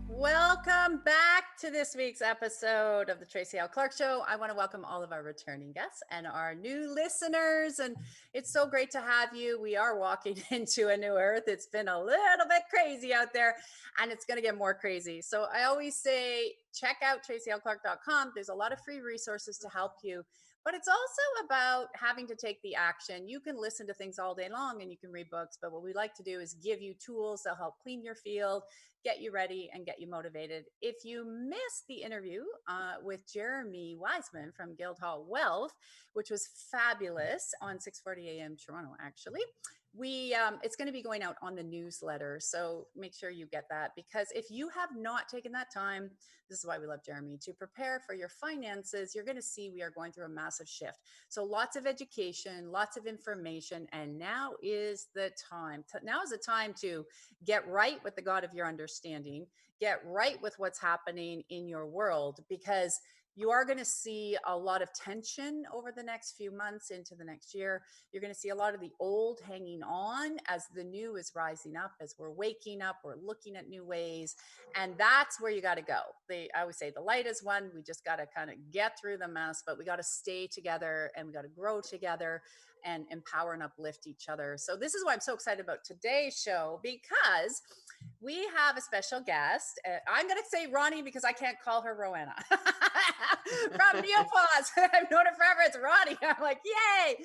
Welcome back to this week's episode of the Tracy L. Clark Show. I want to welcome all of our returning guests and our new listeners. And it's so great to have you. We are walking into a new earth. It's been a little bit crazy out there, and it's going to get more crazy. So I always say, check out tracylclark.com. There's a lot of free resources to help you. But it's also about having to take the action. You can listen to things all day long and you can read books, but what we like to do is give you tools that help clean your field, get you ready, and get you motivated. If you missed the interview with Jeremy Wiseman from Guildhall Wealth, which was fabulous on 6:40 a.m. Toronto, actually, it's going to be going out on the newsletter. So make sure you get that, because if you have not taken that time, this is why we love Jeremy, to prepare for your finances, you're going to see we are going through a massive shift. So lots of education, lots of information, and now is the time. Now is the time to get right with the God of your understanding, get right with what's happening in your world, because you are going to see a lot of tension over the next few months into the next year. You're going to see a lot of the old hanging on as the new is rising up, as we're waking up, we're looking at new ways. And that's where you got to go. I always say the light is one. We just got to kind of get through the mess, but we got to stay together and we got to grow together and empower and uplift each other. So this is why I'm so excited about today's show, because we have a special guest. I'm going to say Ronnie because I can't call her Roanna. From Neo-Paws. I've known her forever. It's Ronnie. I'm like, yay.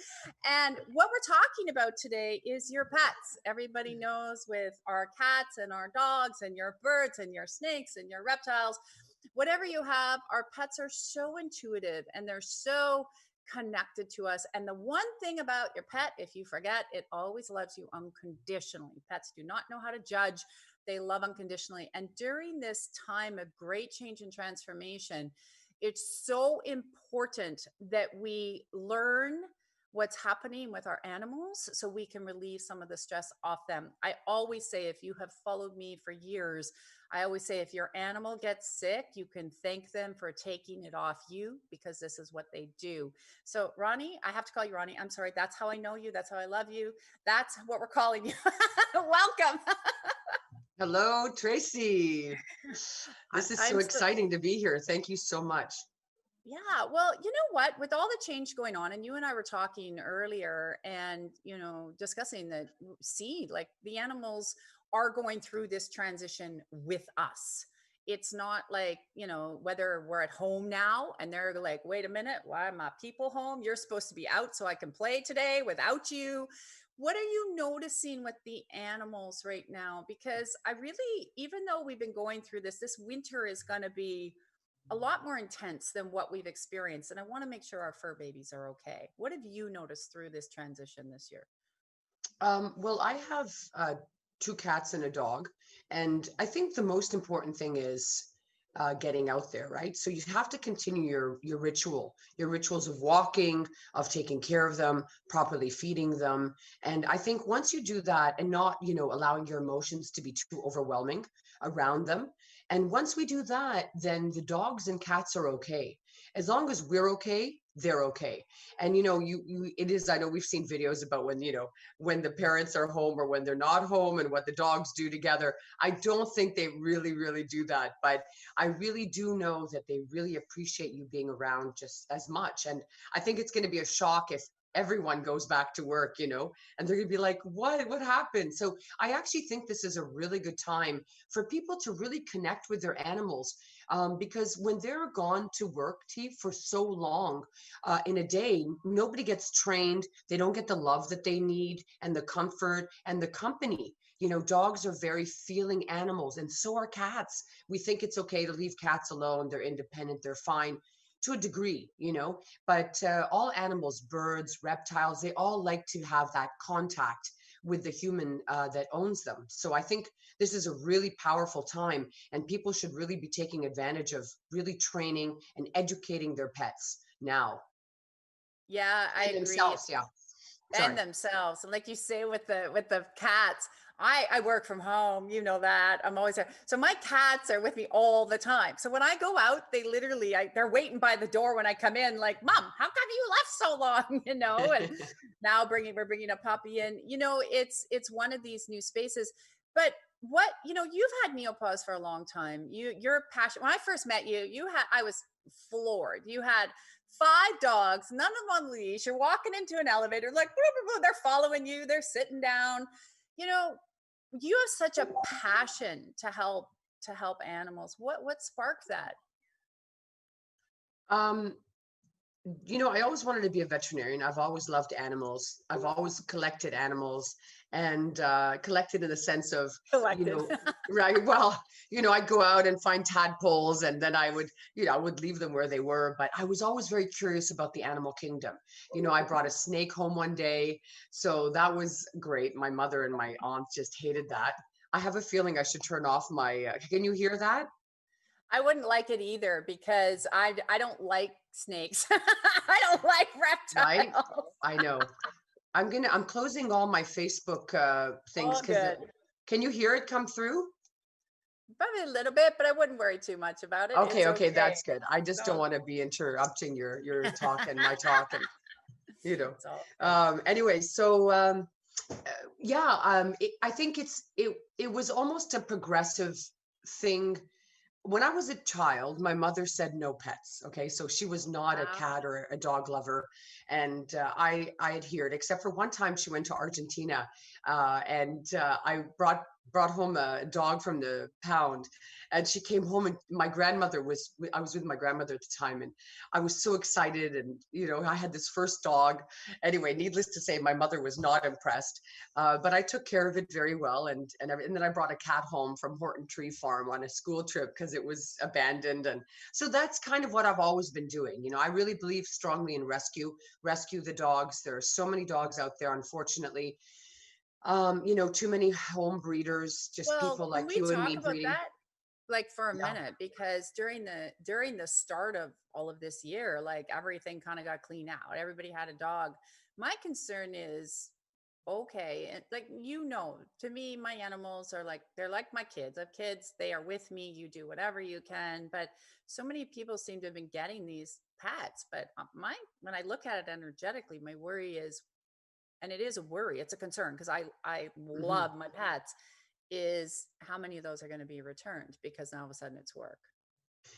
And what we're talking about today is your pets. Everybody knows with our cats and our dogs and your birds and your snakes and your reptiles, whatever you have, our pets are so intuitive and they're so connected to us. And the one thing about your pet, if you forget, it always loves you unconditionally. Pets do not know how to judge. They love unconditionally. And during this time of great change and transformation, it's so important that we learn what's happening with our animals so we can relieve some of the stress off them. I always say, if you have followed me for years, I always say, if your animal gets sick, you can thank them for taking it off you, because this is what they do. So Ronnie, I have to call you Ronnie. I'm sorry. That's how I know you. That's how I love you. That's what we're calling you. Welcome. Hello, Tracy. This is so exciting to be here. Thank you so much. Yeah, well, you know what? With all the change going on, and you and I were talking earlier and, discussing that, like the animals are going through this transition with us. It's not like, whether we're at home now and they're like, wait a minute, why are my people home? You're supposed to be out so I can play today without you. What are you noticing with the animals right now? Because I really, even though we've been going through this winter is going to be a lot more intense than what we've experienced. And I want to make sure our fur babies are okay. What have you noticed through this transition this year? Well, I have two cats and a dog. And I think the most important thing is getting out there, right? So you have to continue your rituals of walking, of taking care of them, properly feeding them. And I think once you do that and not, allowing your emotions to be too overwhelming around them. And once we do that, then the dogs and cats are okay. As long as we're okay, they're okay. And it is, I know we've seen videos about when the parents are home or when they're not home and what the dogs do together. I don't think they really, really do that, but I really do know that they really appreciate you being around just as much. And I think it's going to be a shock if everyone goes back to work, and they're going to be like, what happened? So I actually think this is a really good time for people to really connect with their animals, because when they're gone to work, T, for so long in a day, nobody gets trained. They don't get the love that they need and the comfort and the company. Dogs are very feeling animals, and so are cats. We think it's okay to leave cats alone. They're independent. They're fine to a degree, but all animals, birds, reptiles, they all like to have that contact with the human that owns them. So I think this is a really powerful time, and people should really be taking advantage of really training and educating their pets now. Yeah, I And agree. themselves. Yeah. And Sorry. themselves. And like you say with the cats, I work from home, you know that. I'm always there. So my cats are with me all the time. So when I go out, they literally they're waiting by the door when I come in, like, Mom, how come you left so long? You know, and now we're bringing a puppy in. You know, it's one of these new spaces. But what, you know, you've had Neopause for a long time. You're passionate. When I first met you, I was floored. You had 5 dogs, none of them on leash. You're walking into an elevator, like, they're following you, they're sitting down. You know, you have such a passion to help animals. What sparked that? Um, I always wanted to be a veterinarian. I've always loved animals. I've always collected animals and collected in the sense of, you Collected. know, right. Well, I'd go out and find tadpoles and then I would leave them where they were. But I was always very curious about the animal kingdom. I brought a snake home one day. So that was great. My mother and my aunt just hated that. I have a feeling I should turn off my, can you hear that? I wouldn't like it either because I don't like snakes. I don't like Right. reptiles. I know. I'm closing all my Facebook things All because good. can you hear it come through? Probably a little bit, but I wouldn't worry too much about it. Okay, It's okay, okay. that's good. I just don't No, want to be interrupting your talk and my talk and you know. it's all good. Anyway, so uh, yeah, I think it was almost a progressive thing. When I was a child, my mother said no pets. Okay, so she was not a Wow. cat or a dog lover, and I adhered. Except for one time, she went to Argentina, and I brought home a dog from the pound, and she came home, and my grandmother was. I was with my grandmother at the time, and I was so excited, and I had this first dog. Anyway, needless to say, my mother was not impressed, but I took care of it very well, and then I brought a cat home from Horton Tree Farm on a school trip because it was abandoned, and so that's kind of what I've always been doing. I really believe strongly in rescue the dogs. There are so many dogs out there, unfortunately. Too many home breeders, just Well, people can like we you and talk me about breeding. that like for a Yeah. minute? Because during the start of all of this year, like everything kind of got cleaned out. Everybody had a dog. My concern is okay, and like to me, my animals are like they're like my kids. I have kids, they are with me. You do whatever you can, but so many people seem to have been getting these pets. But my when I look at it energetically, my worry is, and it is a worry, it's a concern because I Hmm. love my pets, is how many of those are going to be returned because now all of a sudden it's work,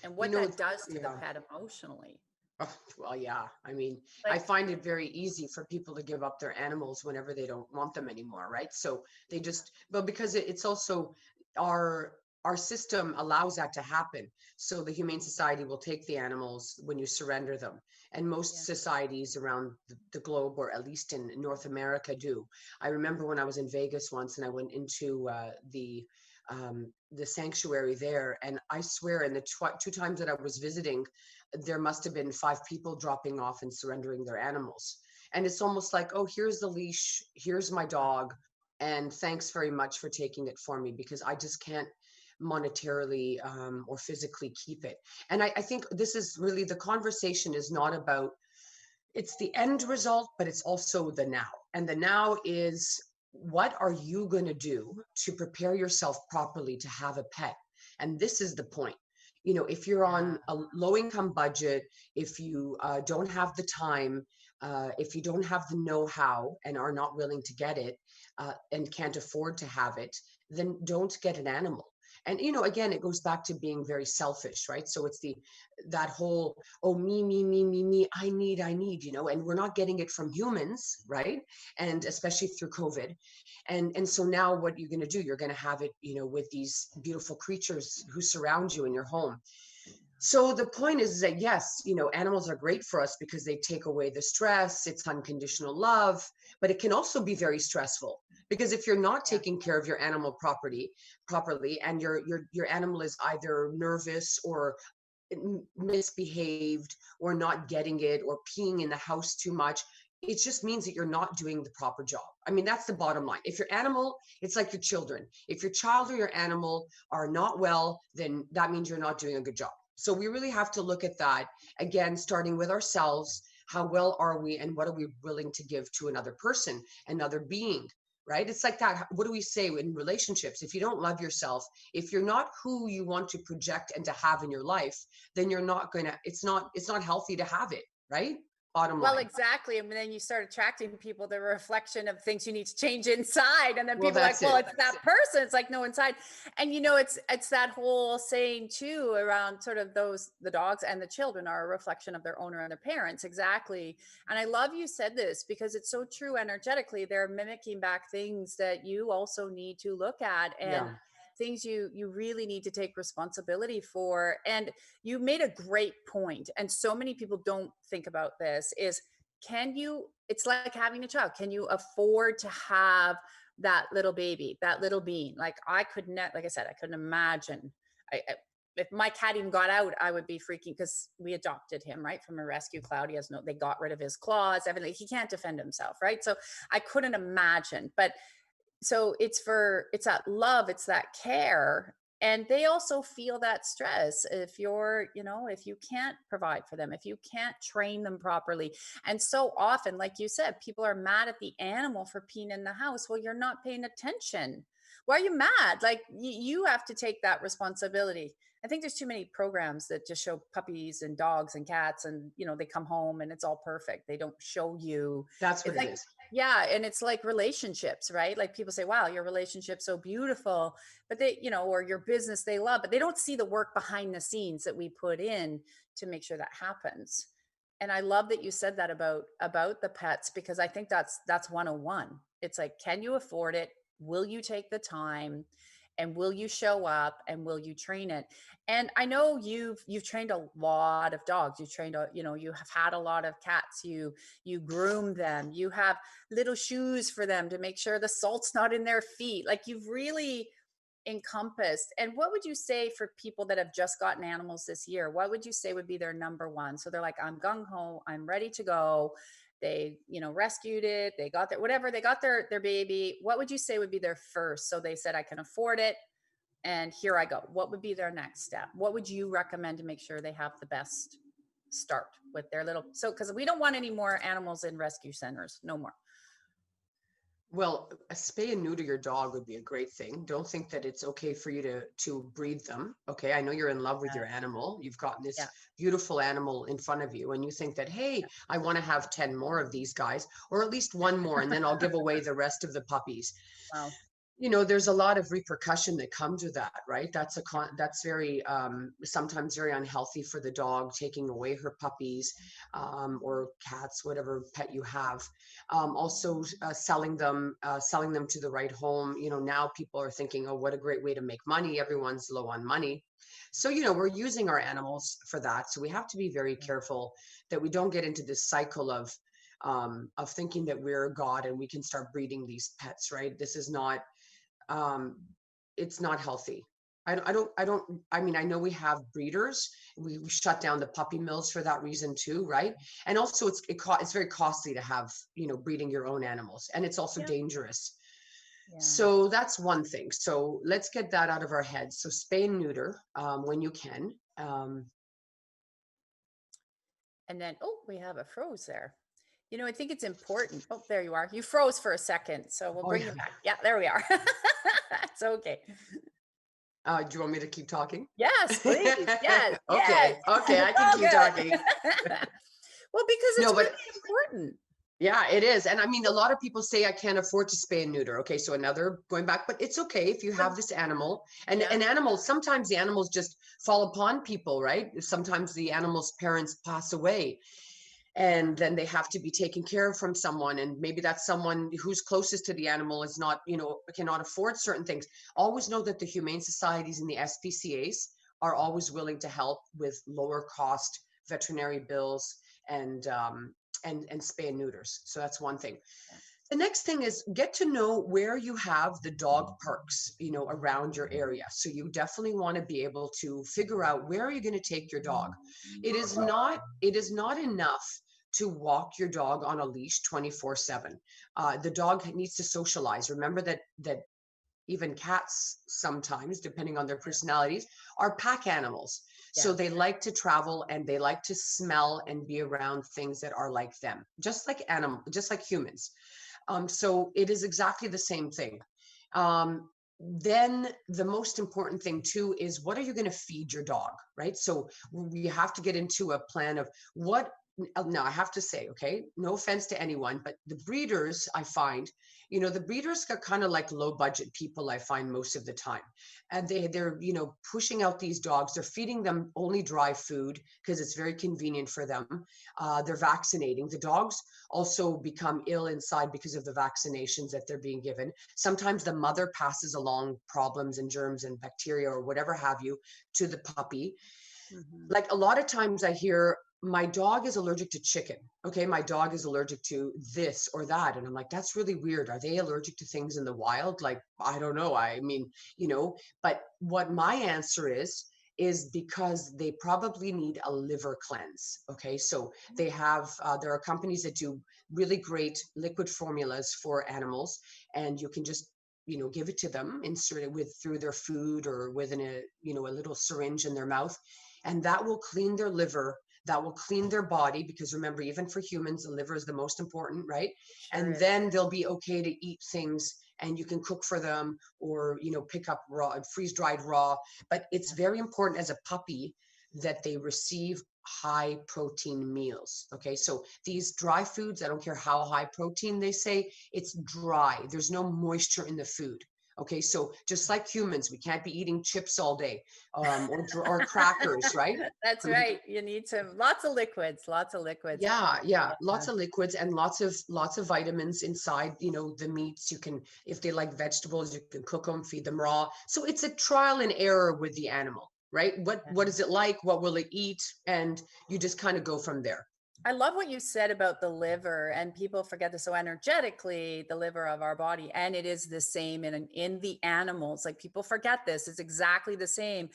and You what know, that does to the yeah. pet emotionally. Oh, well, yeah. I mean, I Like, find it very easy for people to give up their animals whenever they don't want them anymore, right? So they just, well, because it's also our our system allows that to happen. So the Humane Society will take the animals when you surrender them, and yeah, most societies around the globe, or at least in North America, do. I remember when I was in Vegas once, and I went into the sanctuary there, and I swear, in the 2 times that I was visiting, there must have been 5 people dropping off and surrendering their animals. And it's almost like, oh, here's the leash, here's my dog, and thanks very much for taking it for me because I just can't monetarily or physically keep it. And I think this is really, the conversation is not about, it's the end result, but it's also the now. And the now is, what are you going to do to prepare yourself properly to have a pet? And this is the point. If you're yeah, on a low income budget, if you don't have the time, if you don't have the know how and are not willing to get it, and can't afford to have it, then don't get an animal. And again, it goes back to being very selfish, right? So it's that whole, oh, me, I need, and we're not getting it from humans, right? And especially through COVID. And so now what you're going to do, you're going to have it, with these beautiful creatures who surround you in your home. So the point is that, yes, animals are great for us because they take away the stress. It's unconditional love, but it can also be very stressful because if you're not yeah. taking care of your animal properly, and your animal is either nervous or misbehaved or not getting it or peeing in the house too much, it just means that you're not doing the proper job. I mean, that's the bottom line. If your animal, it's like your children. If your child or your animal are not well, then that means you're not doing a good job. So we really have to look at that again, starting with ourselves. How well are we, and what are we willing to give to another person, another being? Right? It's like that. What do we say in relationships? If you don't love yourself, if you're not who you want to project and to have in your life, then you're not going to, it's not healthy to have it, right? Bottom Well, line. exactly. And then you start attracting people that are a reflection of things you need to change inside. And then Well, people are like, that's well, it. it's that person. It's like, no, inside. And it's that whole saying too around sort of the dogs and the children are a reflection of their owner and their parents. Exactly. And I love you said this because it's so true energetically. They're mimicking back things that you also need to look at and Yeah. things you really need to take responsibility for. And you made a great point, and so many people don't think about this is, can you, it's like having a child, can you afford to have that little baby, that little being? Like I could not, like I said, I couldn't imagine. If my cat even got out, I would be freaking, because we adopted him right from a rescue. Cloud, he has no, they got rid of his claws, everything, he can't defend himself, right? So I couldn't imagine. But so it's that love, it's that care, and they also feel that stress if you're, if you can't provide for them, if you can't train them properly. And so often, like you said, people are mad at the animal for peeing in the house. Well, you're not paying attention. Why are you mad? Like you have to take that responsibility. I think there's too many programs that just show puppies and dogs and cats, and they come home and it's all perfect. They don't show you. That's what It's it like, is. yeah, and it's like relationships, right? Like people say, wow, your relationship's so beautiful, but they, or your business they love, but they don't see the work behind the scenes that we put in to make sure that happens. And I love that you said that about the pets, because I think that's 101. It's like, can you afford it? Will you take the time? And will you show up, and will you train it? And I know you've trained a lot of dogs. You've trained you have had a lot of cats. You groom them. You have little shoes for them to make sure the salt's not in their feet. Like you've really encompassed. And what would you say for people that have just gotten animals this year? What would you say would be their number one? So they're like, I'm gung ho, I'm ready to go. They, rescued it. They got their whatever. They got their baby. What would you say would be their first? So they said, I can afford it, and here I go. What would be their next step? What would you recommend to make sure they have the best start with their little? So because we don't want any more animals in rescue centers, no more. Well, a spay and neuter your dog would be a great thing. Don't think that it's okay for you to breed them. Okay, I know you're in love with your animal. You've got this Yeah. beautiful animal in front of you, and you think that, hey, I want to have 10 more of these guys, or at least one more, and then I'll give away the rest of the puppies. Wow. There's a lot of repercussion that comes with that, right? That's very sometimes very unhealthy for the dog, taking away her puppies, or cats, whatever pet you have. Also selling them to the right home. Now people are thinking, oh, what a great way to make money. Everyone's low on money. So, we're using our animals for that. So we have to be very careful that we don't get into this cycle of thinking that we're God and we can start breeding these pets, right? This is not, um, it's not healthy. I mean, I know we have breeders. We shut down the puppy mills for that reason too, right? And also it's very costly to have, breeding your own animals, and it's also Yeah. dangerous. Yeah. So that's one thing. So let's get that out of our heads. So spay and neuter, when you can. And then, oh, we have a froze there. I think it's important. Oh, there you are. You froze for a second. So we'll Oh bring yeah. you back. Yeah, there we are. It's okay. Do you want me to keep talking? Yes, please. Yes, yes. Okay. Okay. I It's can all keep good. talking. Well, because No, it's but really important. yeah, it is. And I mean, a lot of people say I can't afford to spay and neuter. Okay, so another going back, but it's okay if you have this animal, and Yeah. an animal, sometimes the animals just fall upon people, right? Sometimes the animal's parents pass away, and then they have to be taken care of from someone, and maybe that someone who's closest to the animal is not, cannot afford certain things. Always know that the humane societies and the SPCAs are always willing to help with lower cost veterinary bills and spay and neuters. So that's one thing. The next thing is get to know where you have the dog parks, around your area. So you definitely want to be able to figure out, where are you going to take your dog. It is not enough to walk your dog on a leash 24/7. The dog needs to socialize. Remember that even cats sometimes, depending on their personalities, are pack animals. So Yeah. they like to travel and they like to smell and be around things that are like them, just like just like humans. So it is exactly the same thing. Then the most important thing too is, what are you going to feed your dog, right? So we have to get into a plan of what. Now I have to say, okay, no offense to anyone, but the breeders, I find, the breeders are kind of like low budget people, I find, most of the time. And they're pushing out these dogs. They're feeding them only dry food because it's very convenient for them. They're vaccinating the dogs, also become ill inside because of the vaccinations that they're being given. Sometimes the mother passes along problems and germs and bacteria or whatever have you to the puppy. Hmm. Like a lot of times I hear, my dog is allergic to chicken. Okay, my dog is allergic to this or that. And I'm like, that's really weird. Are they allergic to things in the wild? Like, I don't know. I mean, but what my answer is because they probably need a liver cleanse. Okay, so they have, there are companies that do really great liquid formulas for animals, and you can just give it to them, insert it with through their food or within a little syringe in their mouth, and that will clean their liver, that will clean their body, because remember, even for humans, the liver is the most important, right? Sure And is. then they'll be okay to eat things, and you can cook for them, or pick up raw, freeze dried raw. But it's very important as a puppy that they receive high protein meals. Okay, so these dry foods, I don't care how high protein they say, it's dry, there's no moisture in the food. Okay, so just like humans, we can't be eating chips all day, or crackers, right? That's right. You need some lots of liquids, lots of liquids. Yeah, yeah, Yeah. lots of liquids and lots of vitamins inside, the meats. You can, if they like vegetables, you can cook them, feed them raw. So it's a trial and error with the animal, right? What Yeah. is it like? What will it eat? And you just kind of go from there. I love what you said about the liver, and people forget this so energetically, the liver of our body, and it is the same in the animals. Like people forget this, it's exactly the same.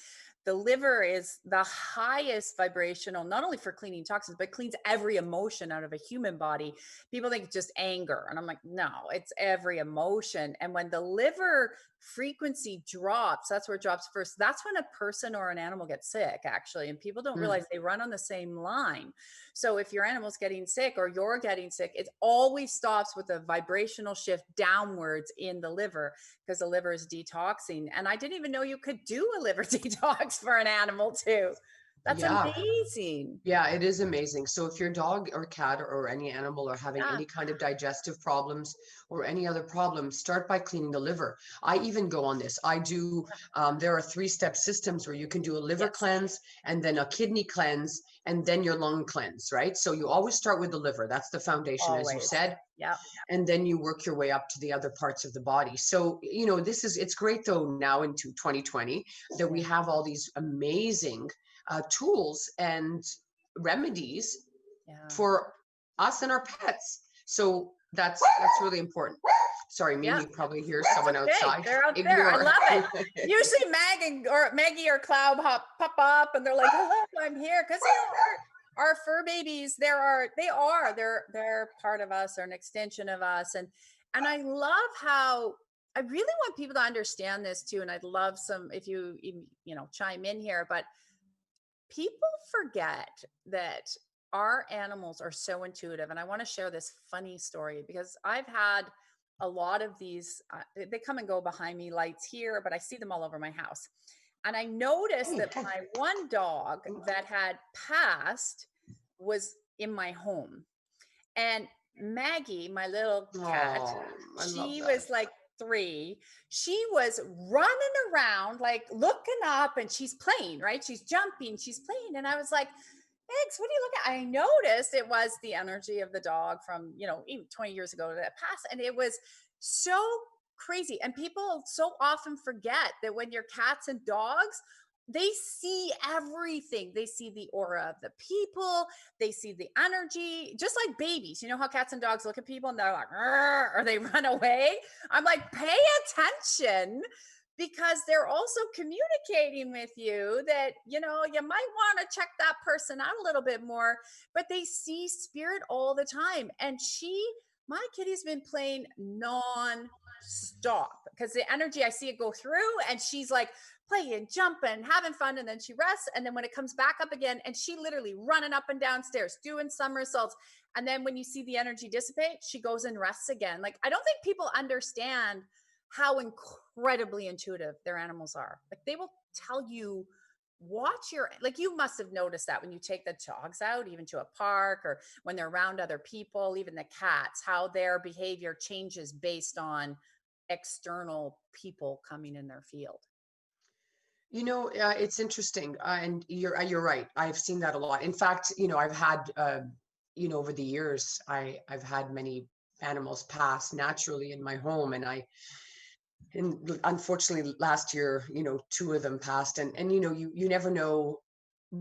The liver is the highest vibrational, not only for cleaning toxins, but cleans every emotion out of a human body. People think it's just anger, and I'm like, no, it's every emotion. And when the liver frequency drops, that's where it drops first. That's when a person or an animal gets sick, actually. And people don't Mm. realize they run on the same line. So if your animal's getting sick or you're getting sick, it always stops with a vibrational shift downwards in the liver, because the liver is detoxing. And I didn't even know you could do a liver detox for an animal too. That's Yeah. amazing. Yeah, it is amazing. So if your dog or cat or any animal are having Yeah. any kind of digestive problems or any other problems, start by cleaning the liver. I even go on this. I do, there are three-step systems where you can do a liver Yes. cleanse and then a kidney cleanse and then your lung cleanse, right? So you always start with the liver. That's the foundation, as you Always. said. Yeah. And then you work your way up to the other parts of the body. So, it's great though now into 2020 that we Yeah. have all these amazing tools and remedies Yeah. for us and our pets. So that's really important. Sorry, Yeah. Mimi, you probably hear That's someone okay. outside. They're out there. I Ignore. love it. Usually Maggie or Cloud pop up and they're like, "Hello, I'm here." Because our fur babies, they're part of us, they're an extension of us. And I love how I really want people to understand this too. And I'd love some if you chime in here, but people forget that our animals are so intuitive. And I want to share this funny story because I've had a lot of these, they come and go behind me, lights here, but I see them all over my house. And I noticed Hey, that hey. my one dog that had passed was in my home. And Maggie, my little cat, Oh, I love she that. was like 3. She was running around, like looking up, and she's playing, right? She's jumping, she's playing. And I was like, Eggs, what are you looking at? I noticed it was the energy of the dog from, even 20 years ago that passed. And it was so crazy. And people so often forget that when you're cats and dogs, they see everything. They see the aura of the people, they see the energy, just like babies. You know how cats and dogs look at people and they're like, "Arr," or they run away. I'm like, pay attention, because they're also communicating with you that you might want to check that person out a little bit more. But they see spirit all the time. And she my kitty's been playing non-stop because the energy, I see it go through, and she's like playing, jumping, having fun, and then she rests. And then when it comes back up again, and she literally running up and down stairs, doing somersaults. And then when you see the energy dissipate, she goes and rests again. Like, I don't think people understand how incredibly intuitive their animals are. Like, they will tell you, watch your, like, you must have noticed that when you take the dogs out, even to a park, or when they're around other people, even the cats, how their behavior changes based on external people coming in their field. It's interesting, and you're right. I've seen that a lot. In fact, I've had, over the years, I've had many animals pass naturally in my home, and unfortunately last year, two of them passed, and you never know,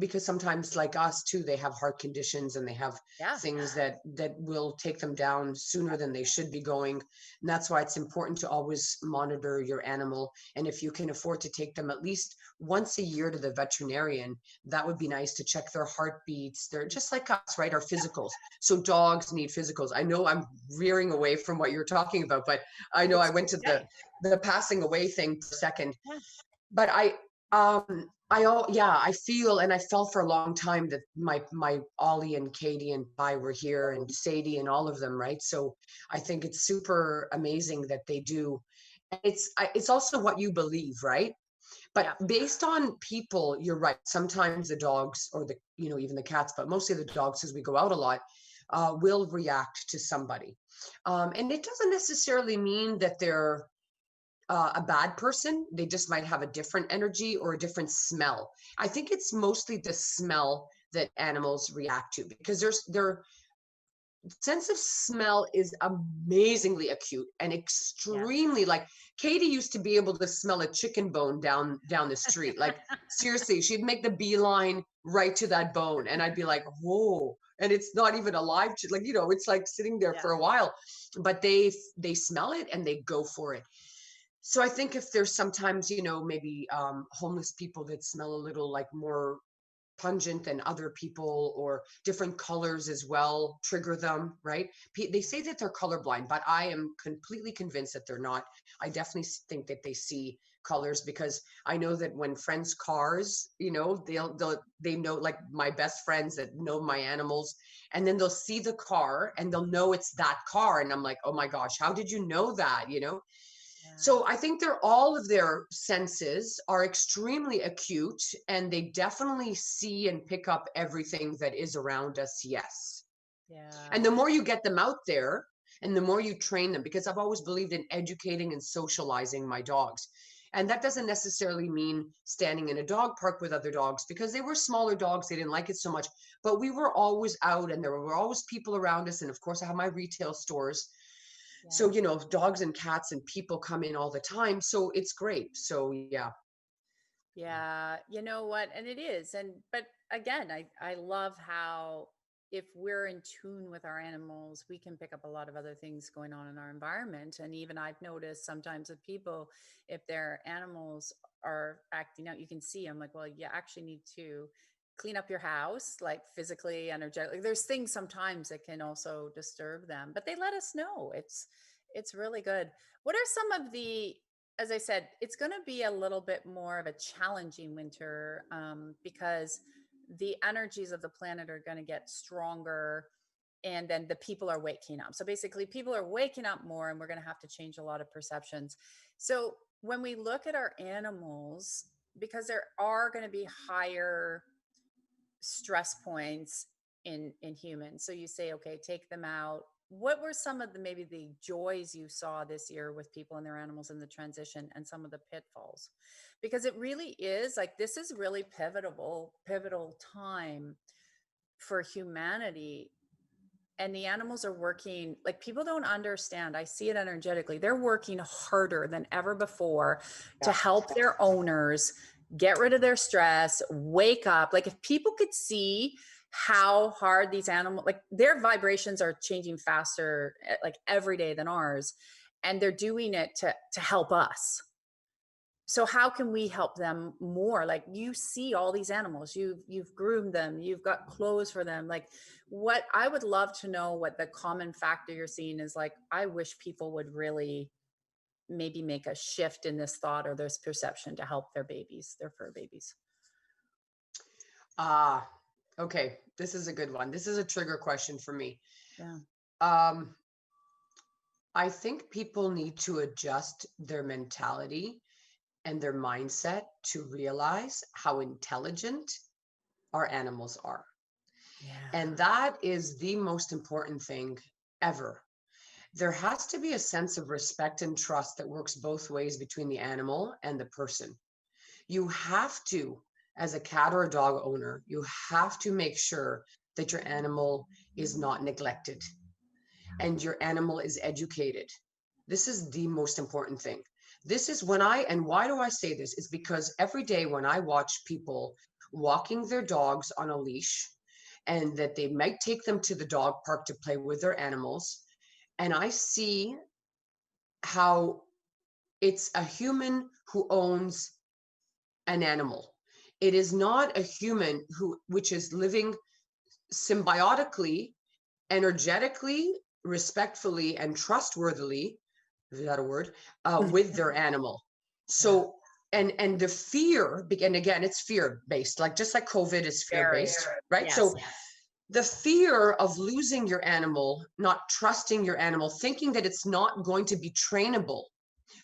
because sometimes, like us too, they have heart conditions and they have Yeah. things that will take them down sooner than they should be going. And that's why it's important to always monitor your animal, and if you can afford to take them at least once a year to the veterinarian, that would be nice, to check their heartbeats. They're just like us, right? Our physicals. So dogs need physicals. I know I'm veering away from what you're talking about, but I know I It's went to okay. the passing away thing for a second. Yeah. But I feel, and I felt for a long time, that my Ollie and Katie and I were here, and Sadie and all of them, right? So I think it's super amazing that they do. It's also what you believe, right? But Yeah. based on people, you're right. Sometimes the dogs, or even the cats, but mostly the dogs, as we go out a lot, will react to somebody. And it doesn't necessarily mean that they're a bad person. They just might have a different energy or a different smell. I think it's mostly the smell that animals react to, because their sense of smell is amazingly acute and Yeah. extremely, like, Katie used to be able to smell a chicken bone down the street. Like, seriously, she'd make the beeline right to that bone, and I'd be like, whoa. And it's not even alive, like, it's like sitting there Yeah. for a while, but they smell it and they go for it. So I think if there's sometimes, maybe homeless people that smell a little like more pungent than other people, or different colors as well trigger them, right? They say that they're colorblind, but I am completely convinced that they're not. I definitely think that they see colors, because I know that when friends' cars, they know, like my best friends that know my animals, and then they'll see the car and they'll know it's that car, and I'm like, oh my gosh, how did you know that? Yeah. So I think all of their senses are extremely acute, and they definitely see and pick up everything that is around us. Yes. Yeah. And the more you get them out there, and the more you train them, because I've always believed in educating and socializing my dogs. And that doesn't necessarily mean standing in a dog park with other dogs, because they were smaller dogs. They didn't like it so much, but we were always out, and there were always people around us. And of course, I have my retail stores. Yeah. So, dogs and cats and people come in all the time. So it's great. So, yeah. Yeah, you know what? And it is. And but again, I love how, if we're in tune with our animals, we can pick up a lot of other things going on in our environment. And even I've noticed sometimes with people, if their animals are acting out, you can see, I'm like, well, you actually need to clean up your house, like physically, energetically. There's things sometimes that can also disturb them, but they let us know. It's really good. What are some of the, as I said, it's going to be a little bit more of a challenging winter, because the energies of the planet are going to get stronger, and then the people are waking up. So basically, people are waking up more, and we're going to have to change a lot of perceptions. So when we look at our animals, because there are going to be higher stress points in humans, so you say, okay, take them out. What were some of the, maybe the joys you saw this year with people and their animals in the transition, and some of the pitfalls? Because it really is like, this is really pivotal time for humanity, and the animals are working, like, people don't understand. I see it energetically. They're working harder than ever before to Yeah. help their owners get rid of their stress, wake up. Like, if people could see how hard these animals, like, their vibrations are changing faster, like every day, than ours, and they're doing it to help us. So how can we help them more? Like, you see all these animals, you've groomed them, you've got clothes for them. Like, what I would love to know, what the common factor you're seeing is. Like, I wish people would really maybe make a shift in this thought or this perception to help their babies, their fur babies. Ah, okay. This is a good one. This is a trigger question for me. Yeah. Um, I think people need to adjust their mentality and their mindset to realize how intelligent our animals are. Yeah. And that is the most important thing ever. There has to be a sense of respect and trust that works both ways between the animal and the person. You have to, as a cat or a dog owner, you have to make sure that your animal is not neglected and your animal is educated. This is the most important thing. This is when and why do I say this? Is because every day when I watch people walking their dogs on a leash and that they might take them to the dog park to play with their animals, and I see how it's a human who owns an animal. It is not a human which is living symbiotically, energetically, respectfully, and trustworthily, is that a word, with their animal. Yeah. So, and the fear, and again, it's fear based, like just like COVID is fear Very. based, right? Yes. So the fear of losing your animal, not trusting your animal, thinking that it's not going to be trainable.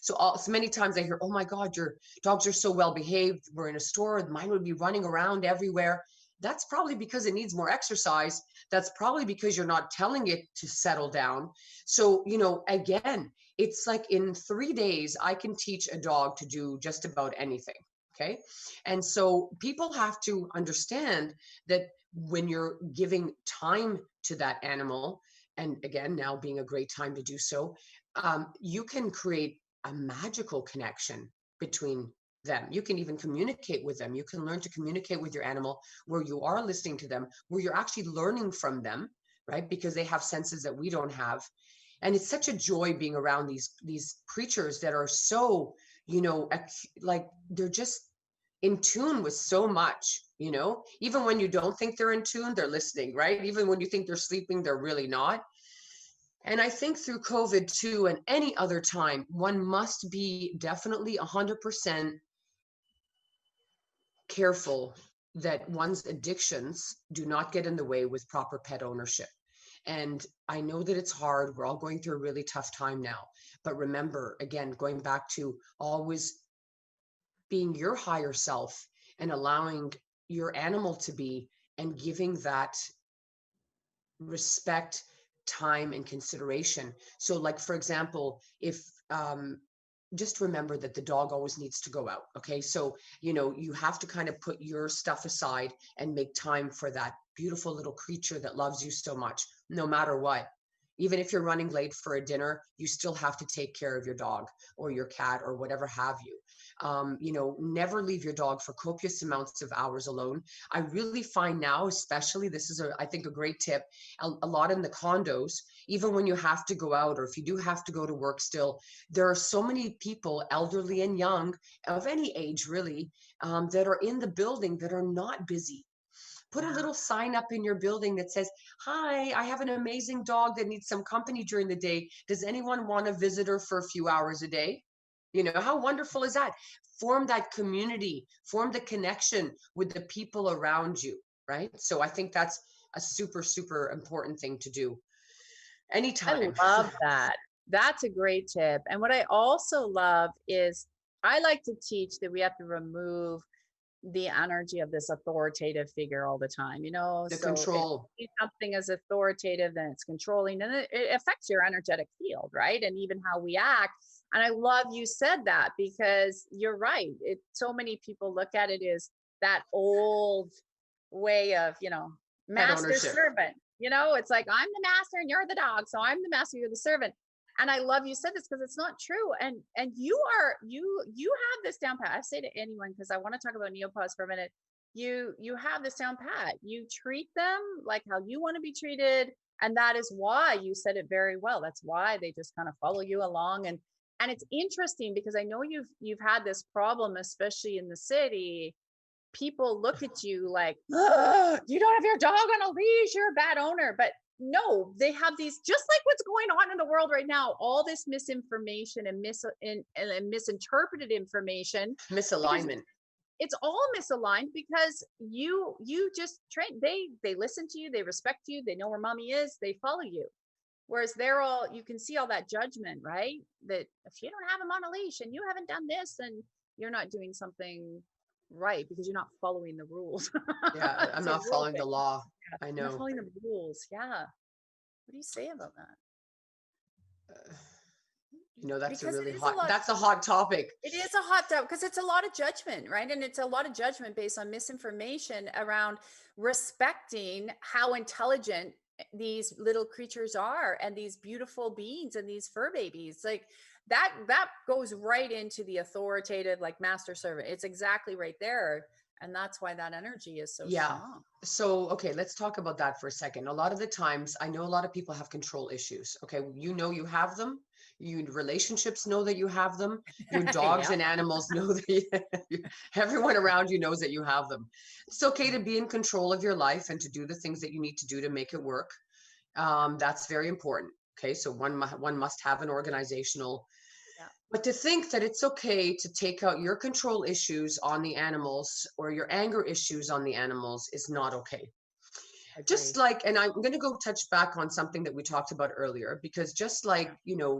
So many times I hear, oh my God, your dogs are so well behaved. We're in a store, mine would be running around everywhere. That's probably because it needs more exercise. That's probably because you're not telling it to settle down. So, again, it's like in 3 days, I can teach a dog to do just about anything. Okay. And so people have to understand that when you're giving time to that animal, and again, now being a great time to do so, you can create a magical connection between them. You can even communicate with them. You can learn to communicate with your animal where you are listening to them, where you're actually learning from them, right? Because they have senses that we don't have. And it's such a joy being around these creatures that are so, like they're just in tune with so much, even when you don't think they're in tune, they're listening, right? Even when you think they're sleeping, they're really not. And I think through COVID too, and any other time, one must be definitely 100% careful that one's addictions do not get in the way with proper pet ownership. And I know that it's hard. We're all going through a really tough time now. But remember, again, going back to always being your higher self and allowing your animal to be, and giving that respect, time, and consideration. So, like, for example, if just remember that the dog always needs to go out. Okay. So, you have to kind of put your stuff aside and make time for that beautiful little creature that loves you so much, no matter what. Even if you're running late for a dinner, you still have to take care of your dog or your cat or whatever have you. Never leave your dog for copious amounts of hours alone. I really find now, especially, this is I think a great tip, a lot in the condos, even when you have to go out or if you do have to go to work still, there are so many people, elderly and young, of any age really, that are in the building that are not busy. Put a Yeah. little sign up in your building that says, hi, I have an amazing dog that needs some company during the day. Does anyone want a visitor for a few hours a day? How wonderful is that? Form that community, form the connection with the people around you, right? So I think that's a super, super important thing to do I anytime. love that. That's a great tip. And what I also love is, I like to teach that we have to remove the energy of this authoritative figure all the time, The so if control. you see something as authoritative, then it's controlling, and it affects your energetic field, right? And even how we act. And I love you said that, because you're right. So many people look at it as that old way of, Pet master ownership. servant. It's like, I'm the master and you're the dog, so I'm the master, you're the servant. And I love you said this, because it's not true. And you have this down pat. I say to anyone, because I want to talk about Neopause for a minute. You have this down pat. You treat them like how you want to be treated, and that is why you said it very well. That's why they just kind of follow you along. And it's interesting because I know you've had this problem, especially in the city. People look at you like, "Ugh, you don't have your dog on a leash, you're a bad owner." But no, they have these, just like what's going on in the world right now, all this misinformation and misinterpreted information, because Misalignment. it's all misaligned because you just train, they listen to you, they respect you, they know where mommy is, they follow you. Whereas they're all, you can see all that judgment, right? That if you don't have them on a leash and you haven't done this, then you're not doing something right because you're not following the rules. Yeah, I'm It's a not rule following thing. the law. Yeah. I You're not know. following the rules. Yeah. What do you say about that? Uh, that's a Because it really is a hot, lot. that's a hot topic. It is a hot doubt because it's a lot of judgment, right? And it's a lot of judgment based on misinformation around respecting how intelligent these little creatures are and these beautiful beings and these fur babies. Like that goes right into the authoritative, like master servant. It's exactly right there. And that's why that energy is so Yeah. strong. So, okay, let's talk about that for a second. A lot of the times, I know a lot of people have control issues. Okay, you have them. You relationships know that you have them. Your dogs Yeah. and animals know that everyone around you knows that you have them. It's okay to be in control of your life and to do the things that you need to do to make it work. That's very important. Okay, so one must have an organizational, Yeah. but to think that it's okay to take out your control issues on the animals or your anger issues on the animals is not okay. Just Agree. like, and I'm going to go touch back on something that we talked about earlier, because just like, Yeah.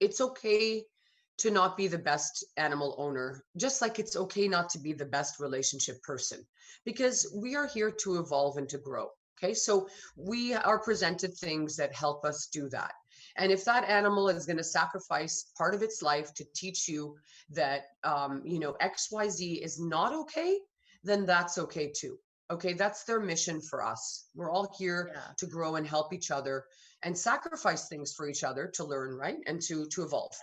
it's okay to not be the best animal owner, just like it's okay not to be the best relationship person, because we are here to evolve and to grow. Okay, so we are presented things that help us do that. And if that animal is going to sacrifice part of its life to teach you that, XYZ is not okay, then that's okay too. Okay, that's their mission for us. We're all here Yeah. to grow and help each other and sacrifice things for each other to learn, right? And to evolve.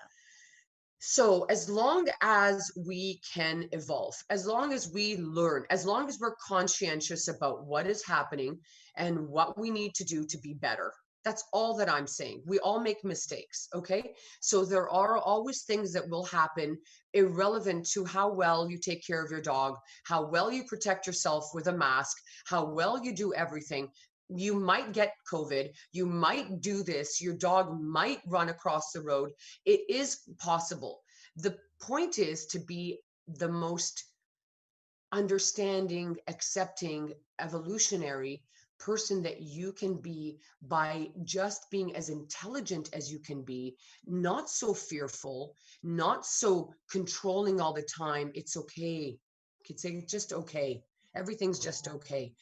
So as long as we can evolve, as long as we learn, as long as we're conscientious about what is happening and what we need to do to be better, that's all that I'm saying. We all make mistakes, okay? So there are always things that will happen irrelevant to how well you take care of your dog, how well you protect yourself with a mask, how well you do everything. You might get COVID, you might do this, your dog might run across the road. It is possible. The point is to be the most understanding, accepting, evolutionary person that you can be by just being as intelligent as you can be, not so fearful, not so controlling all the time. It's okay. It's just okay. Everything's just okay.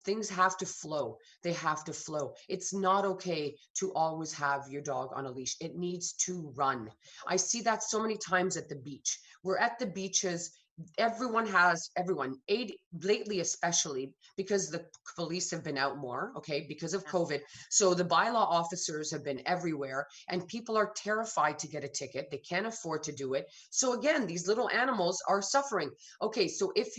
Things have to flow. They have to flow. It's not okay to always have your dog on a leash. It needs to run. I see that so many times at the beach. We're at the beaches, everyone aid lately, especially because the police have been out more, okay, because of Yeah. COVID. So the bylaw officers have been everywhere and people are terrified to get a ticket. They can't afford to do it. So again, these little animals are suffering. Okay, so if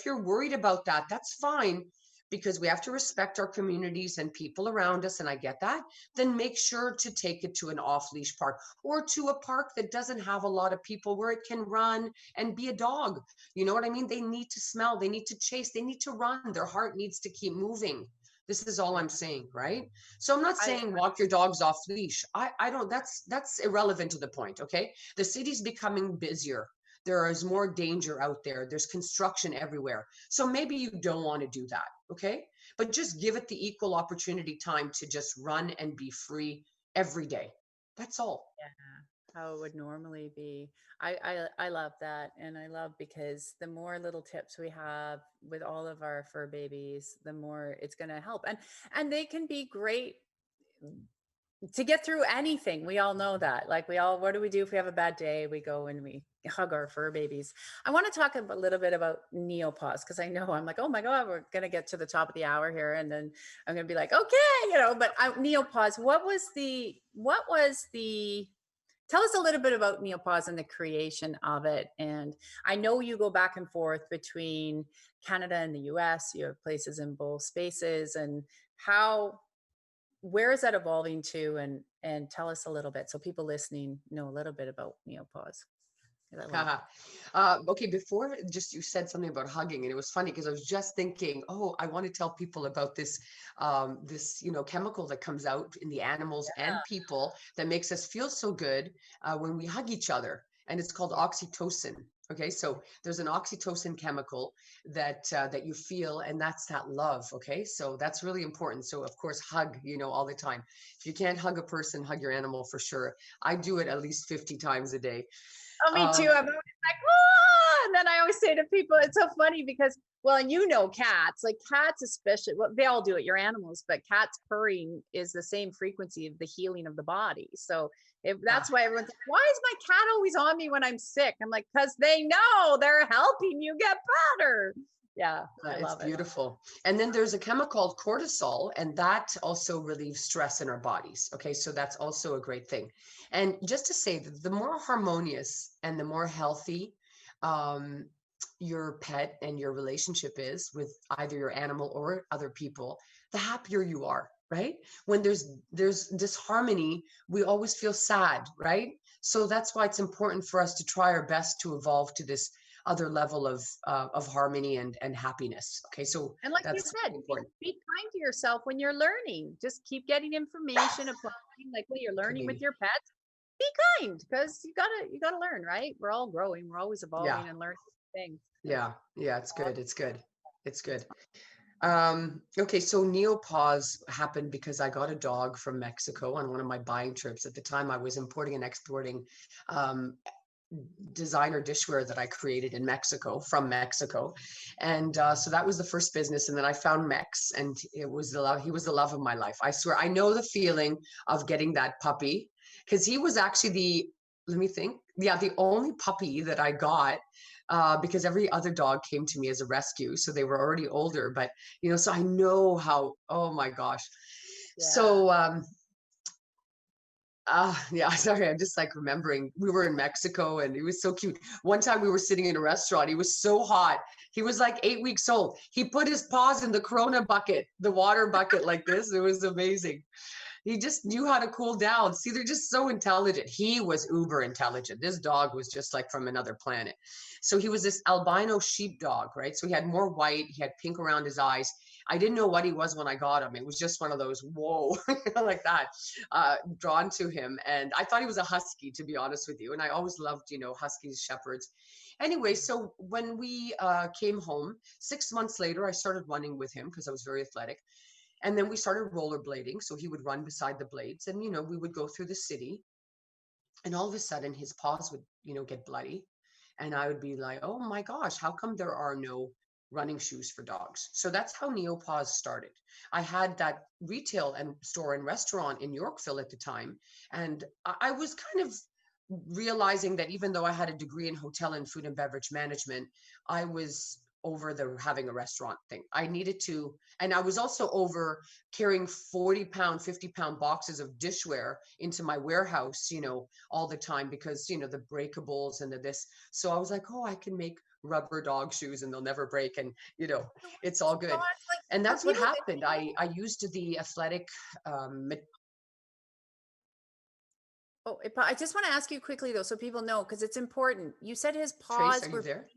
you're worried about that, that's fine, because we have to respect our communities and people around us, and I get that. Then make sure to take it to an off-leash park or to a park that doesn't have a lot of people, where it can run and be a dog. You know what I mean? They need to smell, they need to chase, they need to run. Their heart needs to keep moving. This is all Yeah. I'm saying, right? So I'm not I saying walk your dogs off leash. I don't, that's irrelevant to the point, okay? The city's becoming busier. There is more danger out there. There's construction everywhere. So maybe you don't want to do that, okay? But just give it the equal opportunity time to just run and be free every day. That's all. Yeah, how it would normally be. I love that, and I love because the more little tips we have with all of our fur babies, the more it's going to help. And they can be great to get through anything. We all know that. Like we all, what do we do if we have a bad day? We go and we hug our fur babies. I want to talk a little bit about Neopause because I know I'm like, oh my God, we're gonna get to the top of the hour here, and then I'm gonna be like, okay, But Neopause, what was the? Tell us a little bit about Neopause and the creation of it. And I know you go back and forth between Canada and the US. You have places in both spaces, and how where is that evolving to? And tell us a little bit so people listening know a little bit about Neopause. 'Cause I love it. Haha. Okay, before just you said something about hugging, and it was funny because I was just thinking, oh, I want to tell people about this chemical that comes out in the animals and people that makes us feel so good when we hug each other, and it's called oxytocin. Okay, so there's an oxytocin chemical that you feel, and that's that love. Okay, so that's really important. So of course, hug, all the time. If you can't hug a person, hug your animal for sure. I do it at least 50 times a day. Oh, me too. I'm always like, ah! And then I always say to people, it's so funny because, well, and cats, like cats especially, well, they all do it, your animals, but cats purring is the same frequency of the healing of the body. So that's why everyone's like, why is my cat always on me when I'm sick? I'm like, because they know they're helping you get better. Yeah, I It's love it. beautiful. And then there's a chemical called cortisol, and that also relieves stress in our bodies. Okay, so that's also a great thing. And just to say that the more harmonious and the more healthy um, your pet and your relationship is with either your animal or other people, the happier you are, right? When there's disharmony, we always feel sad, right? So that's why it's important for us to try our best to evolve to this other level of harmony and happiness. Okay, so And like you that's said, really important. be kind to yourself when you're learning. Just keep getting information, applying, like when you're Good learning with baby. your pets. Be kind because you gotta learn, right? We're all growing, we're always Yeah, evolving and learning things. So, yeah. It's good. It's good. It's good. Okay, so Neopause happened because I got a dog from Mexico on one of my buying trips. At the time, I was importing and exporting um, designer dishware that I created in Mexico from Mexico. And so that was the first business. And then I found Mex, and it was the love. He was the love of my life. I swear, I know the feeling of getting that puppy because he was actually let me think. Yeah, the only puppy that I got because every other dog came to me as a rescue. So they were already older, but so I know how, oh my gosh. yeah. So, yeah, sorry. I'm just like remembering we were in Mexico and he was so cute. One time we were sitting in a restaurant. He was so hot. He was like 8 weeks old. He put his paws in the Corona bucket, the water bucket like this. It was amazing. He just knew how to cool down. See, they're just so intelligent. He was uber intelligent. This dog was just like from another planet. So he was this albino sheepdog, right? So he had more white, he had pink around his eyes. I didn't know what he was when I got him. It was just one of those, whoa, like that, drawn to him. And I thought he was a husky, to be honest with you. And I always loved, huskies, shepherds. Anyway, so when we came home, 6 months later, I started running with him because I was very athletic. And then we started rollerblading. So he would run beside the blades and, we would go through the city. And all of a sudden his paws would, get bloody. And I would be like, oh my gosh, how come there are no running shoes for dogs? So that's how Neopause started. I had that retail and store and restaurant in Yorkville at the time. And I was kind of realizing that even though I had a degree in hotel and food and beverage management, I was over the having a restaurant thing. I needed to, and I was also over carrying 40-pound, 50-pound boxes of dishware into my warehouse, all the time because, the breakables and the this. So I was like, oh, I can make rubber dog shoes and they'll never break. And, it's all So good. it's like And for that's what people that, happened. I used the athletic, I just want to ask you quickly though, so people know, because it's important. You said his Trace, are paws you were, there?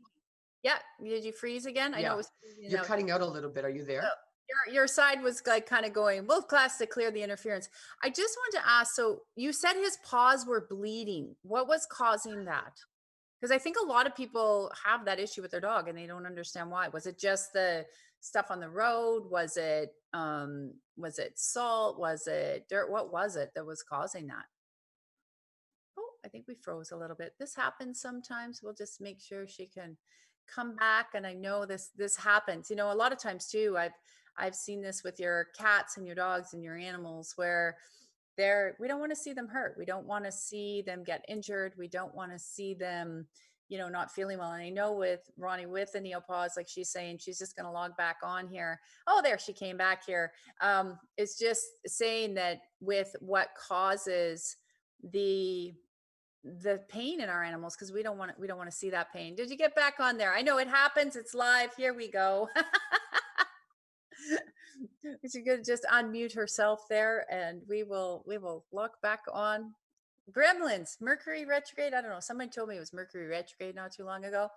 yeah. Did you freeze again? I know it Yeah. was freezing You're out. cutting out a little bit. Are you So there? your side was like kind of going, wolf class to clear the interference. I just wanted to ask, so you said his paws were bleeding. What was causing that? Because I think a lot of people have that issue with their dog and they don't understand why. Was it just the stuff on the road? Was it salt? Was it dirt? What was it that was causing that? Oh, I think we froze a little bit. This happens sometimes. We'll just make sure she can come back. And I know this happens. A lot of times too. I've seen this with your cats and your dogs and your animals where we don't want to see them hurt. We don't want to see them get injured. We don't want to see them, not feeling well. And I know with Ronnie, with the Neopause, like she's saying, she's just going to log back on here. Oh, there she came back here. It's just saying that with what causes the pain in our animals, because we don't want to see that pain. Did you get back on there? I know it happens. It's live. Here we go. She's gonna just unmute herself there, and we will look back on Gremlins, Mercury retrograde. I don't know. Somebody told me it was Mercury retrograde not too long ago.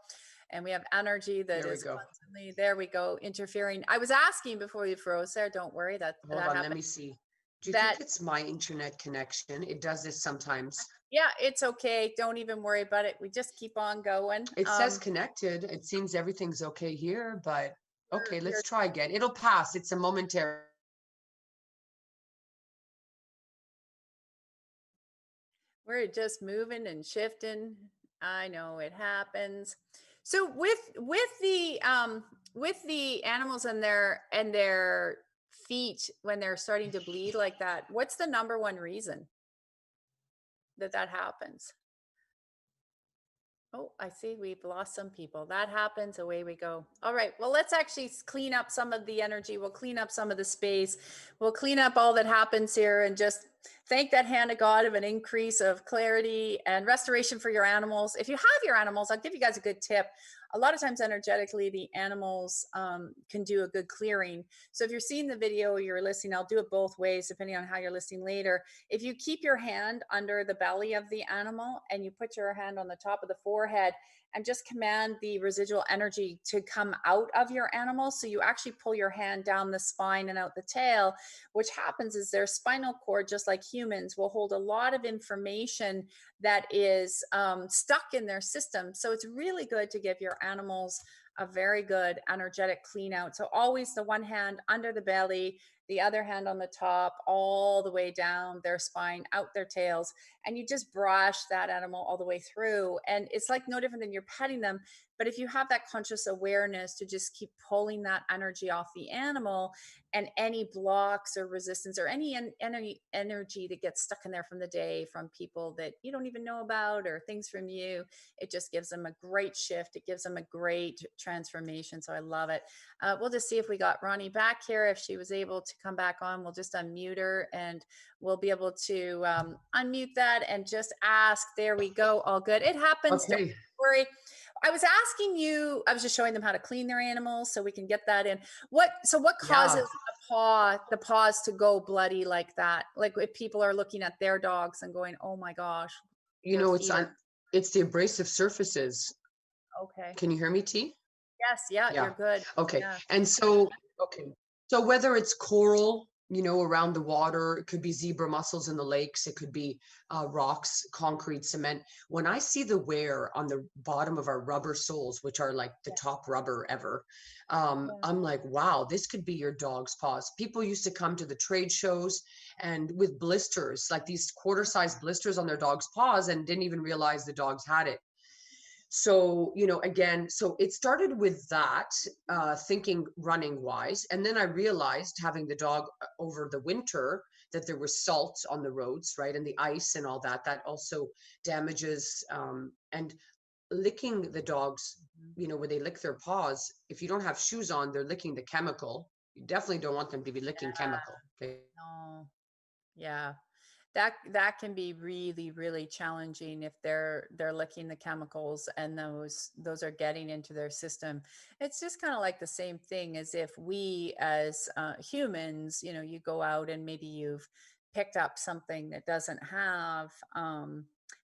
And we have energy that There we is go. constantly, there we go, interfering. I was asking before you froze there. Don't worry, that Hold that on, let happened. me see. Do you That think it's my internet connection? It does this sometimes. yeah, it's okay. Don't even worry about it. We just keep on going. It says connected. It seems everything's okay here, but okay, You're let's try again. It'll pass. It's a momentary. we're just moving and shifting. I know it happens. So with the animals and their feet when they're starting to bleed like that, what's the number one reason that that happens? Oh, I see we've lost some people. That happens. Away we go. All right. Well, let's actually clean up some of the energy. We'll clean up some of the space. We'll clean up all that happens here and just thank that hand of God of an increase of clarity and restoration for your animals. If you have your animals, I'll give you guys a good tip. A lot of times, energetically, the animals can do a good clearing. So if you're seeing the video or you're listening, I'll do it both ways, depending on how you're listening later. If you keep your hand under the belly of the animal and you put your hand on the top of the forehead and just command the residual energy to come out of your animal. So you actually pull your hand down the spine and out the tail. Which happens is their spinal cord, just like humans, will hold a lot of information that is stuck in their system. So it's really good to give your animals a very good energetic clean out. So always the one hand under the belly, the other hand on the top, all the way down their spine, out their tails. And you just brush that animal all the way through. And it's like no different than you're petting them. But if you have that conscious awareness to just keep pulling that energy off the animal and any blocks or resistance or any energy that gets stuck in there from the day from people that you don't even know about or things from you, it just gives them a great shift. It gives them a great transformation. So I love it. We'll just see if we got Ronnie back here. If she was able to come back on, we'll just unmute her and we'll be able to unmute that and just ask. There we go. All good. It happens. Don't Okay. worry. I was asking you, I was just showing them how to clean their animals so we can get that in. What Yeah. causes the paws to go bloody like that? Like if people are looking at their dogs and going, "Oh my gosh, You their know, feet are it's the abrasive surfaces. okay." Can you hear me, T? Yes, yeah, you're Yeah. good. Okay. Yeah. And so, okay. So whether it's coral, you know, around the water, it could be zebra mussels in the lakes, it could be rocks, concrete, cement. When I see the wear on the bottom of our rubber soles, which are like the Yeah. top rubber ever, Yeah. I'm like, wow, this could be your dog's paws. People used to come to the trade shows and with blisters, like these quarter-sized blisters on their dog's paws and didn't even realize the dogs had it. So, you know, again, so it started with that, thinking running wise. And then I realized having the dog over the winter that there was salt on the roads, right? And the ice and all that, that also damages, and licking the dogs, Mhm. you know, when they lick their paws, if you don't have shoes on, they're licking the chemical. You definitely don't want them to be licking chemical. Okay. No. Yeah. That can be really really challenging if they're licking the chemicals and those are getting into their system. It's just kind of like the same thing as if we as humans, you know, you go out and maybe you've picked up something that doesn't have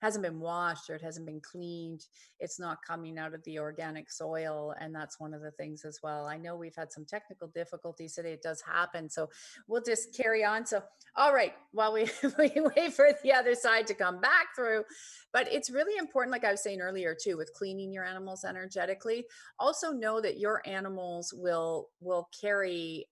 hasn't been washed or it hasn't been cleaned. It's not coming out of the organic soil, and that's one of the things as well. I know we've had some technical difficulties today. It does happen, so we'll just carry on. So all right, while we, we wait for the other side to come back through. But it's really important, like I was saying earlier too, with cleaning your animals energetically. Also know that your animals will carry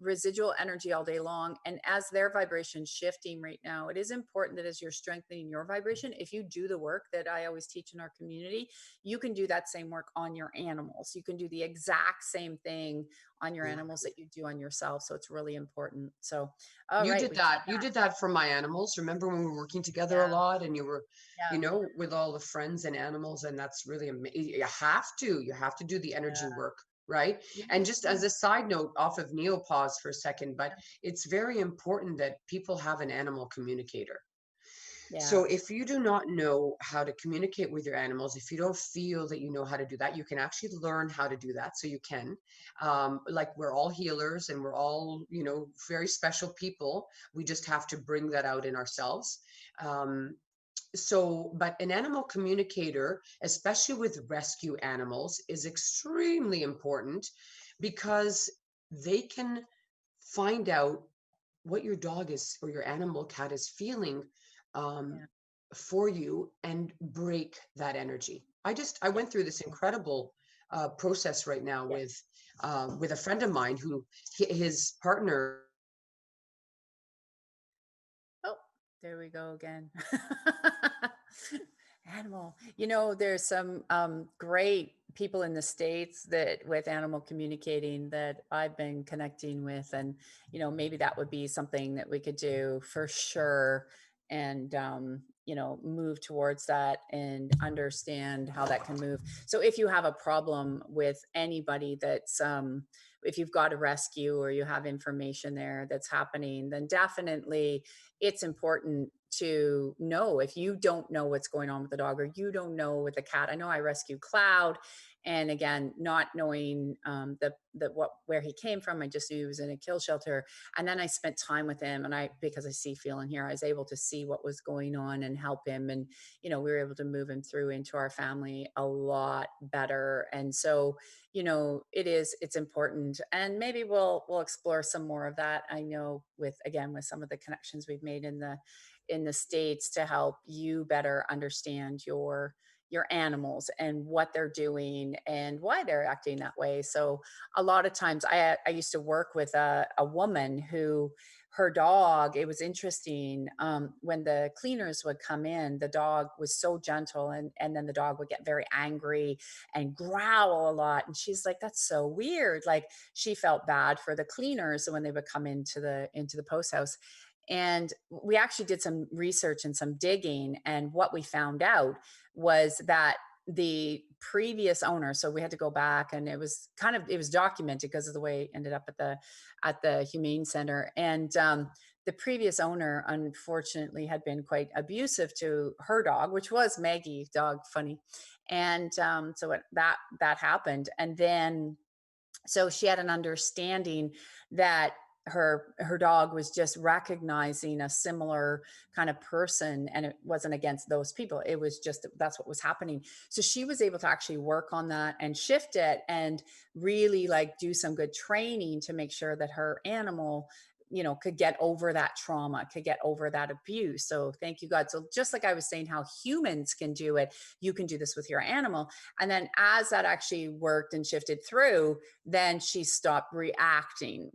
residual energy all day long. And as their vibration shifting right now, it is important that as you're strengthening your vibration, if you do the work that I always teach in our community, you can do that same work on your animals. You can do the exact same thing on your animals that you do on yourself. So it's really important. So, all You right, did we that. You did that for my animals. Remember when we were working together a yeah, lot and you were, yeah, you know, with all the friends and animals, and that's really amazing. You have to do the energy work, right? yeah, And just yeah, as a side note off of Neopause for a second, but it's very important that people have an animal communicator. Yeah. So if you do not know how to communicate with your animals, if you don't feel that you know how to do that, you can actually learn how to do that. So you can, like we're all healers and we're all, very special people. We just have to bring that out in ourselves. Um, but an animal communicator, especially with rescue animals, is extremely important because they can find out what your dog is or your animal cat is feeling um, Yeah. for you and break that energy. I Yeah. went through this incredible process right now Yeah. with a friend of mine who his partner. Oh, there we go again. Animal. There's some great people in the States that with animal communicating that I've been connecting with. And, maybe that would be something that we could do for sure. And, move towards that and understand how that can move. So if you have a problem with anybody if you've got a rescue or you have information there that's happening, then definitely it's important to know if you don't know what's going on with the dog or you don't know with the cat. I know I rescued Cloud, and again, not knowing the what where he came from, I just knew he was in a kill shelter. And then I spent time with him, and because I see, feel, and hear, I was able to see what was going on and help him. And we were able to move him through into our family a lot better. And so it's important, and maybe we'll explore some more of that. I know with some of the connections we've made in the States to help you better understand your animals and what they're doing and why they're acting that way. So a lot of times I used to work with a woman who, her dog, it was interesting, when the cleaners would come in, the dog was so gentle, and then the dog would get very angry and growl a lot. And she's like, that's so weird. Like, she felt bad for the cleaners when they would come into the post house. And we actually did some research and some digging, and what we found out was that the previous owner, so we had to go back, and it was documented because of the way it ended up at the humane center. And the previous owner unfortunately had been quite abusive to her dog, which was Maggie dog, funny. And that happened. And then so she had an understanding that her dog was just recognizing a similar kind of person, and it wasn't against those people, it was just that's what was happening. So she was able to actually work on that and shift it, and really like do some good training to make sure that her animal could get over that trauma, could get over that abuse. So thank you, God. So just like I was saying, how humans can do it, you can do this with your animal. And then as that actually worked and shifted through, then she stopped reacting,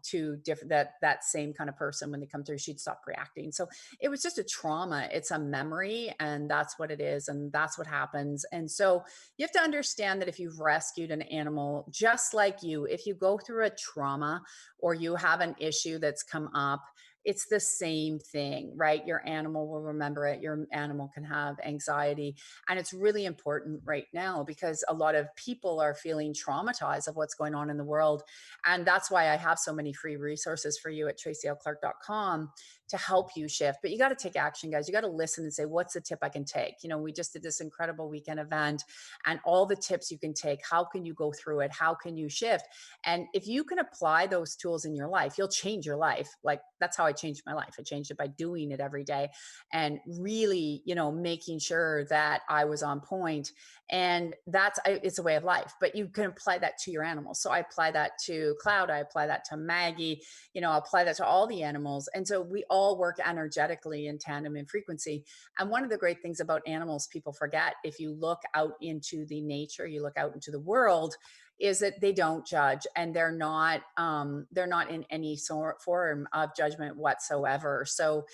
to different that same kind of person when they come through, she'd stop reacting. So it was just a trauma. It's a memory, and that's what it is, and that's what happens. And so you have to understand that if you've rescued an animal, just like you, if you go through a trauma or you have an issue that's come up, it's the same thing, right? Your animal will remember it. Your animal can have anxiety. And it's really important right now because a lot of people are feeling traumatized of what's going on in the world. And that's why I have so many free resources for you at tracylclark.com to help you shift. But you got to take action, guys. You got to listen and say, what's the tip I can take? We just did this incredible weekend event, and all the tips you can take. How can you go through it? How can you shift? And if you can apply those tools in your life, you'll change your life. Like, that's how I changed my life. I changed it by doing it every day and really, making sure that I was on point. And it's a way of life, but you can apply that to your animals. So I apply that to Cloud. I apply that to Maggie, I apply that to all the animals. And so we all work energetically in tandem in frequency. And one of the great things about animals, people forget, if you look out into the nature, you look out into the world, is that they don't judge, and they're not in any form of judgment whatsoever. So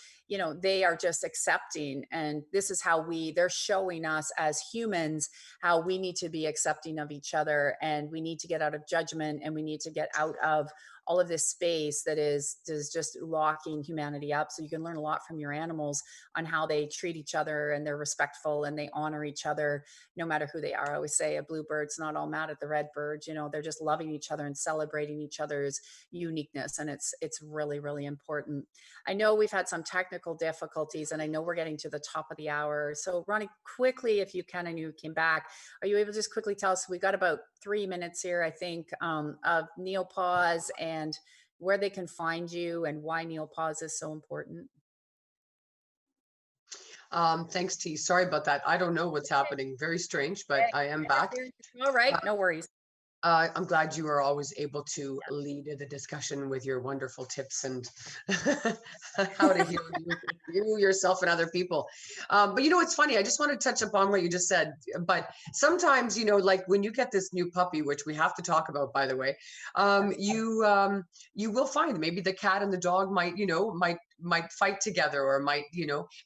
they are just accepting, and this is how they're showing us as humans how we need to be accepting of each other, and we need to get out of judgment, and we need to get out of all of this space that is just locking humanity up. So you can learn a lot from your animals on how they treat each other, and they're respectful and they honor each other no matter who they are. I always say a blue bird's not all mad at the red bird. They're just loving each other and celebrating each other's uniqueness. And it's really, really important. I know we've had some technical difficulties, and I know we're getting to the top of the hour. So Ronnie, quickly, if you can, and you came back, are you able to just quickly tell us, we got about 3 minutes here, I think, of Neopause and where they can find you and why Neopause is so important? Thanks, T. Sorry about that. I don't know what's happening. Very strange, but I am back. All right, no worries. I'm glad you are always able to lead the discussion with your wonderful tips and how to heal you, yourself, and other people. But it's funny. I just want to touch upon what you just said. But sometimes, like when you get this new puppy, which we have to talk about, by the way, you will find maybe the cat and the dog might fight together, or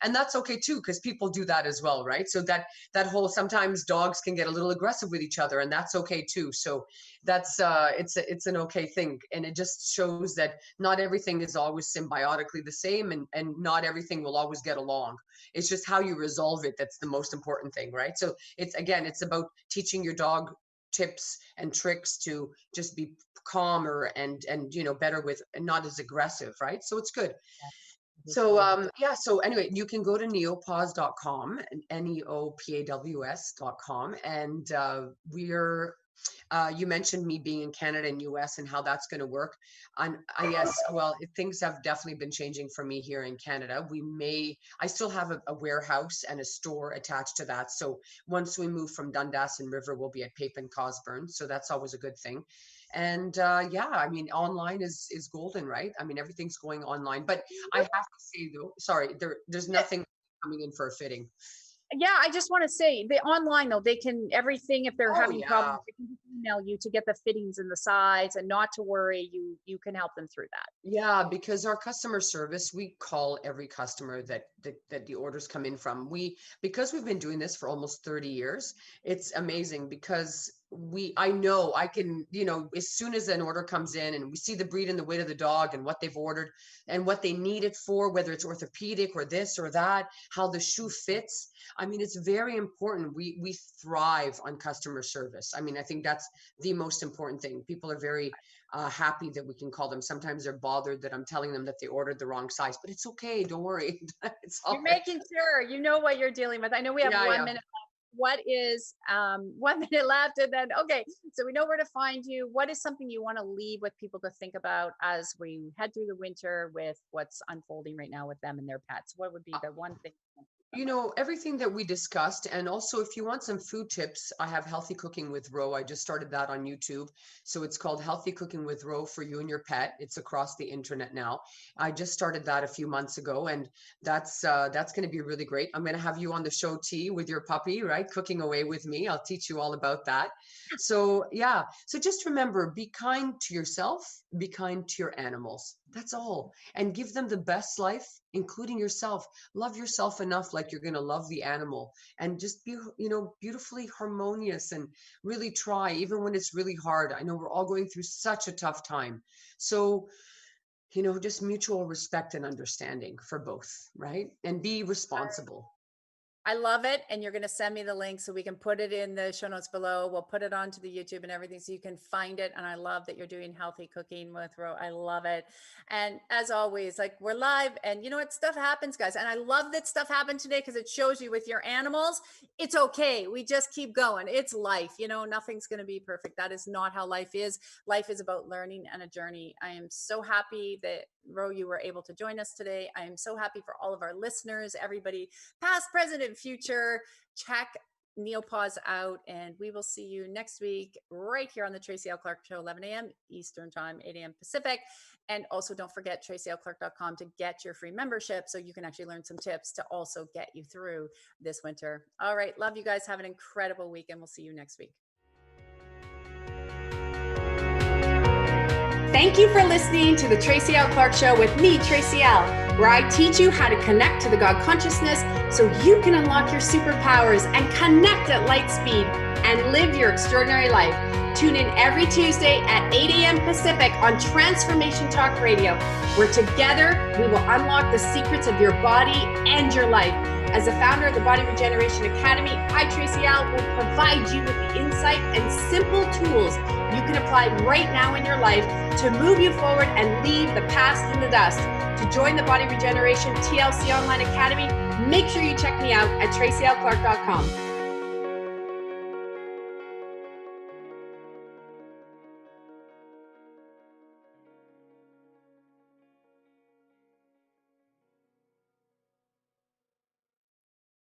and that's okay too, because people do that as well, right? So that whole, sometimes dogs can get a little aggressive with each other, and that's okay too. So that's it's an okay thing, and it just shows that not everything is always symbiotically the same, and not everything will always get along. It's just how you resolve it that's the most important thing, right? So it's about teaching your dog tips and tricks to just be calmer and better with, and not as aggressive, right? So it's good. So anyway, you can go to neopaws.com, neopaws.com, and we're you mentioned me being in Canada and US and how that's going to work. Yes, well, things have definitely been changing for me here in Canada. I still have a warehouse and a store attached to that. So once we move from Dundas and River, we'll be at Pape and Cosburn. So that's always a good thing. And online is golden, right? I mean, everything's going online. But I have to say though, sorry, there's nothing coming in for a fitting. Yeah, I just want to say, the online though, they can everything, if they're having problems, they can just email you to get the fittings and the size, and not to worry, you can help them through that. Yeah, because our customer service, we call every customer that the orders come in from. Because we've been doing this for almost 30 years, it's amazing, because I know I can, as soon as an order comes in and we see the breed and the weight of the dog and what they've ordered and what they need it for, whether it's orthopedic or this or that, how the shoe fits. I mean, it's very important. We thrive on customer service. I mean, I think that's the most important thing. People are very happy that we can call them. Sometimes they're bothered that I'm telling them that they ordered the wrong size, but it's okay. Don't worry. It's all You're making sure you know what you're dealing with. I know we have 1 minute left. What is 1 minute left, and then okay, so we know where to find you. What is something you want to leave with people to think about as we head through the winter with what's unfolding right now with them and their pets? What would be the one thing? Everything that we discussed. And also, if you want some food tips, I have Healthy Cooking with Ro. I just started that on YouTube. So it's called Healthy Cooking with Ro for you and your pet. It's across the internet now. I just started that a few months ago, and that's going to be really great. I'm going to have you on the show, T, with your puppy, right? Cooking away with me. I'll teach you all about that. So yeah. So just remember, be kind to yourself, be kind to your animals. That's all. And give them the best life, including yourself. Love yourself enough like you're going to love the animal, and just be, beautifully harmonious, and really try, even when it's really hard. I know we're all going through such a tough time. So, just mutual respect and understanding for both, right? And be responsible. I love it. And you're going to send me the link so we can put it in the show notes below. We'll put it onto the YouTube and everything so you can find it. And I love that you're doing Healthy Cooking with Ro. I love it. And as always, like, we're live, and you know what? Stuff happens, guys. And I love that stuff happened today, because it shows you with your animals, it's okay. We just keep going. It's life. Nothing's going to be perfect. That is not how life is. Life is about learning and a journey. I am so happy that, Ro, you were able to join us today. I am so happy for all of our listeners, everybody, past, present, and future. Check Neopause out, and we will see you next week right here on the Tracy L. Clark Show, 11 a.m. Eastern Time, 8 a.m. Pacific. And also, don't forget tracyLclark.com to get your free membership, so you can actually learn some tips to also get you through this winter. All right. Love you guys. Have an incredible week, and we'll see you next week. Thank you for listening to the Tracy L. Clark Show with me, Tracy L., where I teach you how to connect to the God consciousness so you can unlock your superpowers and connect at light speed and live your extraordinary life. Tune in every Tuesday at 8 a.m. Pacific on Transformation Talk Radio, where together we will unlock the secrets of your body and your life. As the founder of the Body Regeneration Academy, I, Tracy L., will provide you with the insight and simple tools you can apply right now in your life to move you forward and leave the past in the dust. To join the Body Regeneration TLC Online Academy, make sure you check me out at tracylclark.com.